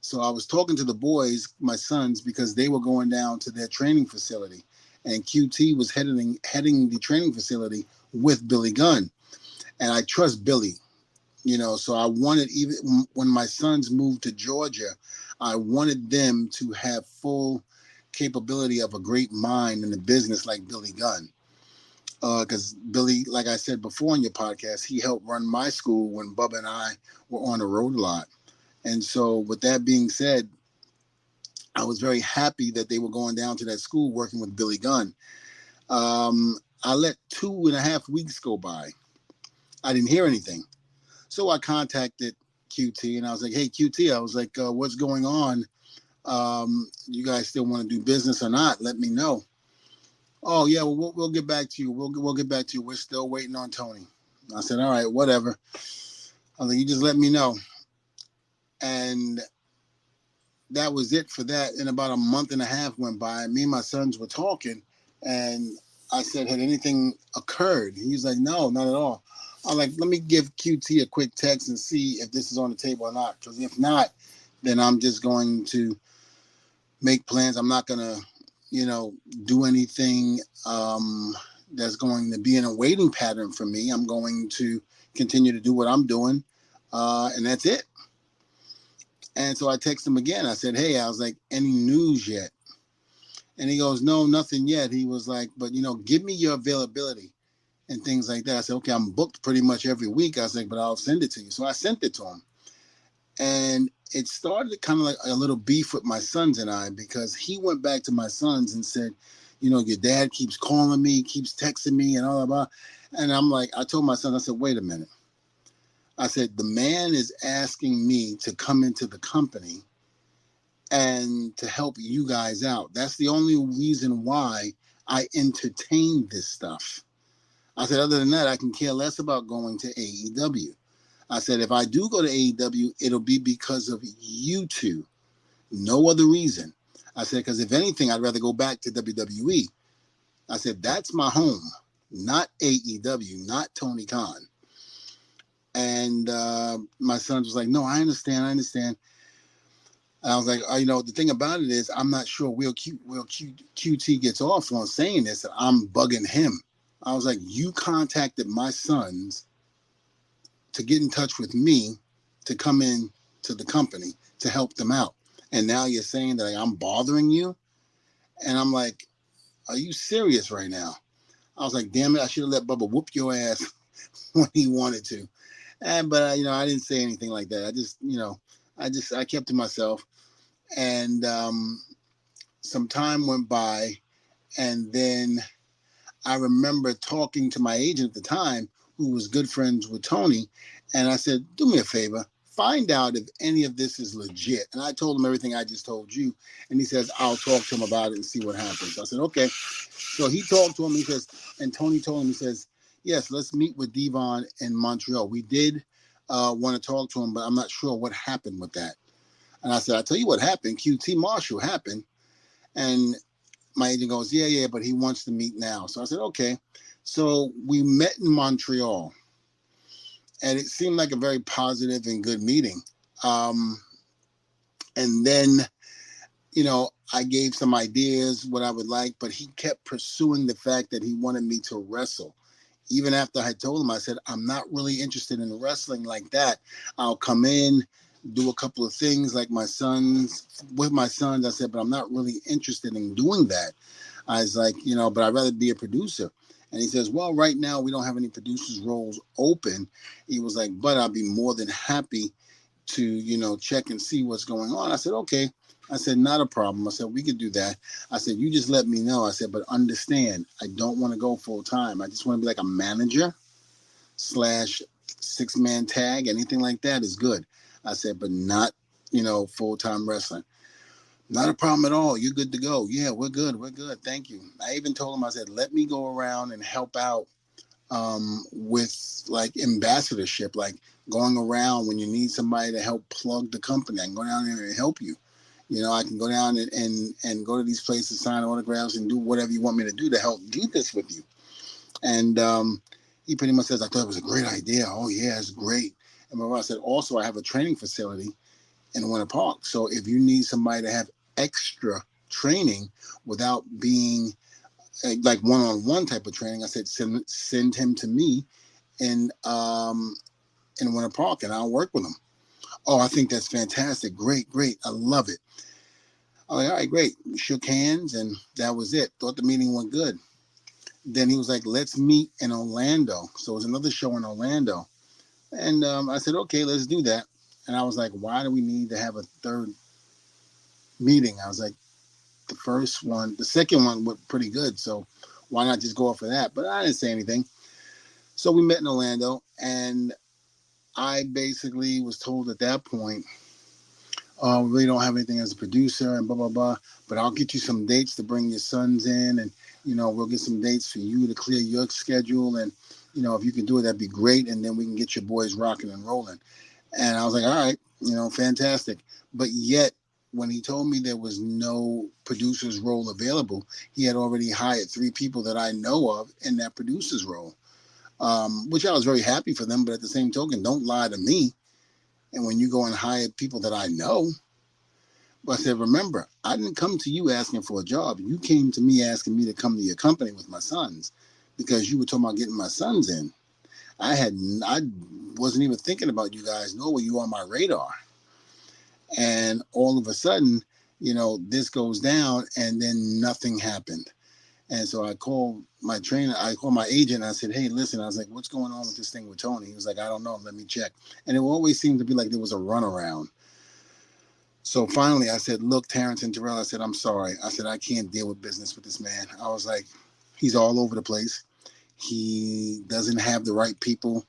So I was talking to the boys, my sons, because they were going down to their training facility. And QT was heading the training facility with Billy Gunn. And I trust Billy, so I wanted, even when my sons moved to Georgia, I wanted them to have full capability of a great mind in the business like Billy Gunn. Because Billy, like I said before on your podcast, he helped run my school when Bubba and I were on the road a lot. And so with that being said, I was very happy that they were going down to that school working with Billy Gunn. I let 2.5 weeks go by. I didn't hear anything. So I contacted QT and I was like, hey, QT, I was like, what's going on? You guys still want to do business or not? Let me know. Oh, yeah, well, we'll get back to you. We'll get back to you. We're still waiting on Tony. I said, all right, whatever. I was like, you just let me know. And that was it for that. And about 1.5 months went by. Me and my sons were talking, and I said, had anything occurred? He's like, no, not at all. I'm like, let me give QT a quick text and see if this is on the table or not. Because if not, then I'm just going to make plans. I'm not going to, do anything that's going to be in a waiting pattern for me. I'm going to continue to do what I'm doing, and that's it. And so I texted him again. I said, hey, I was like, any news yet? And he goes, no, nothing yet. He was like, but, give me your availability and things like that. I said, okay, I'm booked pretty much every week. I was like, but I'll send it to you. So I sent it to him. And it started kind of like a little beef with my sons and I, because he went back to my sons and said, your dad keeps calling me, keeps texting me and all that. And I'm like, I told my son, I said, wait a minute. I said, the man is asking me to come into the company and to help you guys out. That's the only reason why I entertain this stuff. I said, other than that, I can care less about going to AEW. I said, if I do go to AEW, it'll be because of you two. No other reason. I said, because if anything, I'd rather go back to WWE. I said, that's my home, not AEW, not Tony Khan. And my son was like, no, I understand. And I was like, the thing about it is, I'm not sure QT gets off on saying this, that I'm bugging him. I was like, you contacted my sons to get in touch with me to come in to the company to help them out. And now you're saying that I'm bothering you? And I'm like, are you serious right now? I was like, damn it, I should have let Bubba whoop your ass when he wanted to. But I didn't say anything like that. I kept to myself. And some time went by, and then I remember talking to my agent at the time, who was good friends with Tony, and I said, "Do me a favor, find out if any of this is legit." And I told him everything I just told you, and he says, "I'll talk to him about it and see what happens." I said, "Okay." So he talked to him. He says, and Tony told him, he says, "Yes, let's meet with Devon in Montreal." We did want to talk to him, but I'm not sure what happened with that. And I said, "I'll tell you what happened. QT Marshall happened." And my agent goes, yeah, but he wants to meet now. So I said, okay. So we met in Montreal, and it seemed like a very positive and good meeting. And then, I gave some ideas what I would like, but he kept pursuing the fact that he wanted me to wrestle. Even after I told him, I said, "I'm not really interested in wrestling like that. I'll come in, do a couple of things like with my sons. I said, "But I'm not really interested in doing that." I was like, "But I'd rather be a producer." And he says, "Well, right now we don't have any producers roles open." He was like, "But I'll be more than happy to, check and see what's going on." I said, "Okay." I said, "Not a problem." I said, "We could do that." I said, "You just let me know." I said, "But understand, I don't want to go full time. I just want to be like a manager / 6-man tag. Anything like that is good." I said, "But not, full-time wrestling." "Not a problem at all. You're good to go." "Yeah, we're good. We're good. Thank you." I even told him, I said, "Let me go around and help out with like ambassadorship, like going around when you need somebody to help plug the company. I can go down there and help you. I can go down and go to these places, sign autographs, and do whatever you want me to do to help do this with you." And he pretty much says, "I thought it was a great idea." "Oh, yeah, it's great." And I said, "Also, I have a training facility in Winter Park. So if you need somebody to have extra training without being like one-on-one type of training," I said, send him to me in Winter Park, and I'll work with him." "Oh, I think that's fantastic. Great. I love it." I was like, "All right, great." We shook hands, and that was it. Thought the meeting went good. Then he was like, "Let's meet in Orlando." So it was another show in Orlando. And I said, "Okay, let's do that." And I was like, "Why do we need to have a third meeting?" I was like, the second one went pretty good. So why not just go off of that? But I didn't say anything. So we met in Orlando, and I basically was told at that point, "We really don't have anything as a producer and blah, blah, blah, but I'll get you some dates to bring your sons in, and, we'll get some dates for you to clear your schedule. And, if you can do it, that'd be great. And then we can get your boys rocking and rolling." And I was like, "All right, fantastic." But yet, when he told me there was no producer's role available, he had already hired 3 people that I know of in that producer's role, which I was very happy for them. But at the same token, don't lie to me. And when you go and hire people that I know, but I said, "Remember, I didn't come to you asking for a job. You came to me asking me to come to your company with my sons because you were talking about getting my sons in. I wasn't even thinking about you guys, nor were you on my radar." And all of a sudden, this goes down, and then nothing happened. And so I called my agent, and I said, "Hey, listen," I was like, "What's going on with this thing with Tony?" He was like, "I don't know. Let me check." And it always seemed to be like there was a runaround. So finally I said, "Look, Terrence and Terrell," I said, "I'm sorry." I said, "I can't deal with business with this man." I was like, "He's all over the place. He doesn't have the right people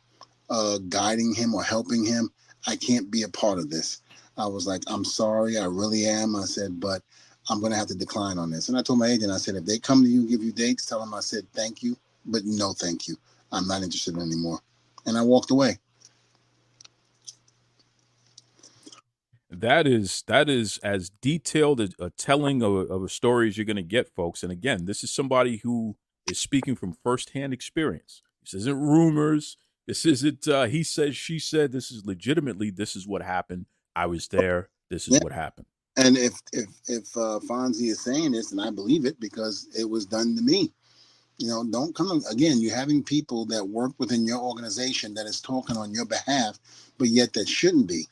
guiding him or helping him. I can't be a part of this." I was like, "I'm sorry, I really am." I said, "But I'm going to have to decline on this." And I told my agent, I said, "If they come to you and give you dates, tell them I said thank you, but no thank you. I'm not interested anymore." And I walked away. That is as detailed a telling of a story as you're going to get, folks. And again, this is somebody who is speaking from firsthand experience. This isn't rumors. This isn't he said, she said. This is legitimately, this is what happened. I was there. This is what happened. And if Fonzie is saying this, and I believe it because it was done to me. Don't come again. You're having people that work within your organization that is talking on your behalf, but yet that shouldn't be.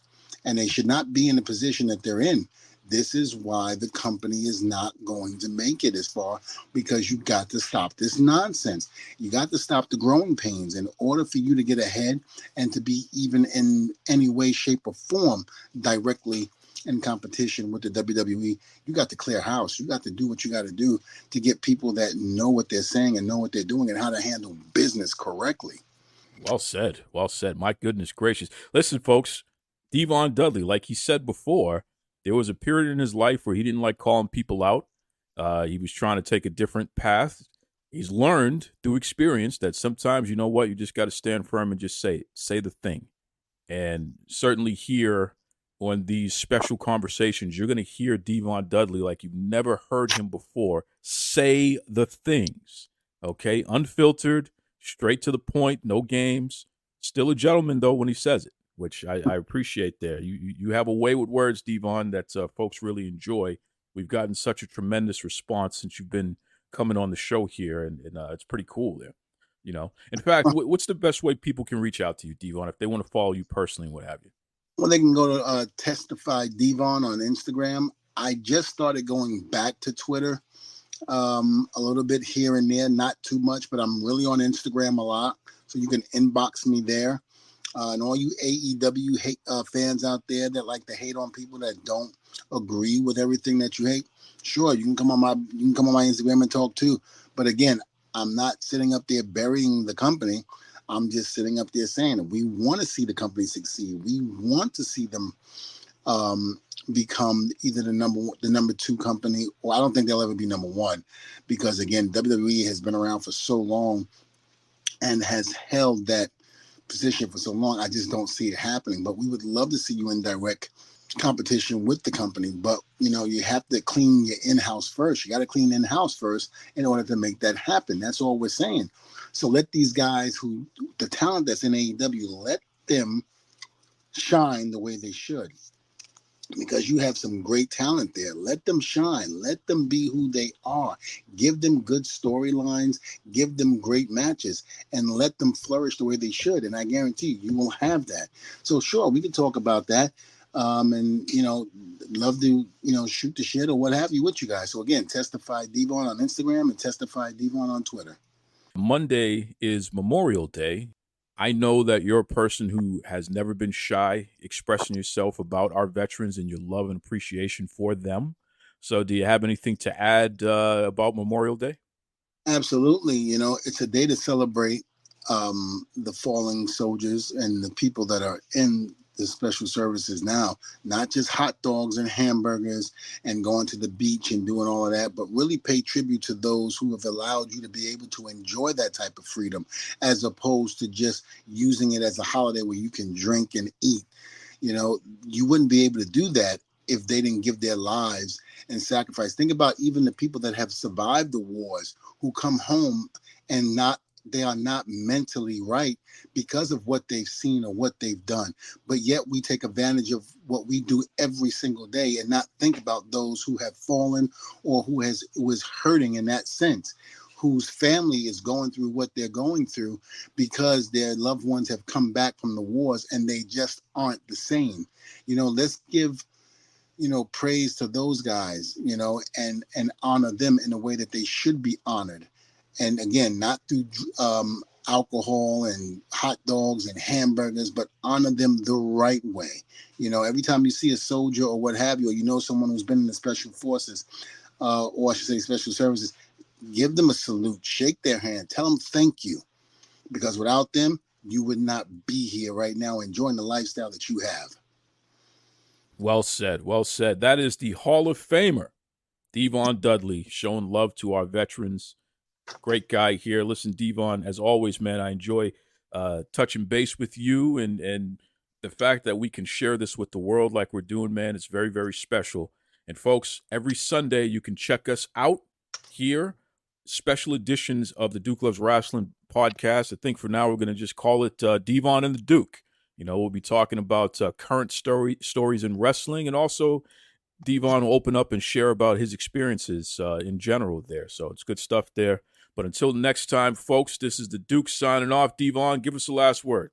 And they should not be in the position that they're in. This is why the company is not going to make it as far, because you got to stop this nonsense. You got to stop the growing pains in order for you to get ahead and to be even in any way, shape, or form directly in competition with the WWE. You got to clear house. You got to do what you got to do to get people that know what they're saying and know what they're doing and how to handle business correctly. Well said. Well said. My goodness gracious. Listen, folks, Devon Dudley, like he said before, there was a period in his life where he didn't like calling people out. He was trying to take a different path. He's learned through experience that sometimes, you know what, you just got to stand firm and just say the thing. And certainly here on these special conversations, you're going to hear Devon Dudley like you've never heard him before. Say the things, okay? Unfiltered, straight to the point, no games. Still a gentleman, though, when he says it, which I appreciate there. You have a way with words, Devon, that folks really enjoy. We've gotten such a tremendous response since you've been coming on the show here, and it's pretty cool there. You know, in fact, what's the best way people can reach out to you, Devon, if they want to follow you personally and what have you? Well, they can go to Testify Devon on Instagram. I just started going back to Twitter a little bit here and there, not too much, but I'm really on Instagram a lot. So you can inbox me there. And all you AEW fans out there that like to hate on people that don't agree with everything that you hate, sure, you can come on my Instagram and talk too. But again, I'm not sitting up there burying the company. I'm just sitting up there saying that we want to see the company succeed. We want to see them become either the number two company, or I don't think they'll ever be number one, because again, WWE has been around for so long and has held that position for so long. I just don't see it happening. But we would love to see you in direct competition with the company. But you know, you have to clean your in-house first. You got to clean in-house first in order to make that happen. That's all we're saying. So let these guys the talent that's in AEW, let them shine the way they should. Because you have some great talent there. Let them shine. Let them be who they are. Give them good storylines. Give them great matches. And let them flourish the way they should. And I guarantee you will have that. So sure, we can talk about that. And, you know, love to, you know, shoot the shit or what have you with you guys. So again, Testify Devon on Instagram and Testify Devon on Twitter. Monday is Memorial Day. I know that you're a person who has never been shy expressing yourself about our veterans and your love and appreciation for them. So do you have anything to add about Memorial Day? Absolutely. You know, it's a day to celebrate the fallen soldiers and the people that are in the special services now, not just hot dogs and hamburgers and going to the beach and doing all of that, but really pay tribute to those who have allowed you to be able to enjoy that type of freedom, as opposed to just using it as a holiday where you can drink and eat. You know, you wouldn't be able to do that if they didn't give their lives and sacrifice. Think about even the people that have survived the wars who come home and they are not mentally right because of what they've seen or what they've done. But yet we take advantage of what we do every single day and not think about those who have fallen or who was hurting in that sense, whose family is going through what they're going through because their loved ones have come back from the wars and they just aren't the same. You know, let's give, you know, praise to those guys, you know, and honor them in a way that they should be honored. And again, not through alcohol and hot dogs and hamburgers, but honor them the right way. You know, every time you see a soldier or what have you, or you know someone who's been in the special forces, or I should say special services, give them a salute, shake their hand, tell them thank you. Because without them, you would not be here right now enjoying the lifestyle that you have. Well said. Well said. That is the Hall of Famer, Devon Dudley, showing love to our veterans. Great guy here. Listen, Devon, as always, man, I enjoy touching base with you and the fact that we can share this with the world like we're doing, man. It's very, very special. And folks, every Sunday you can check us out here. Special editions of the Duke Loves Wrestling podcast. I think for now we're going to just call it Devon and the Duke. You know, we'll be talking about current stories in wrestling, and also Devon will open up and share about his experiences in general there. So it's good stuff there. But until next time, folks, this is the Duke signing off. Devon, give us the last word.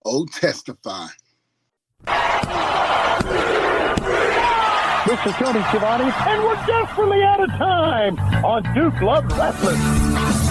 Oh, testify. This is Tony Schiavone, and we're desperately out of time on Duke Loves Wrestling.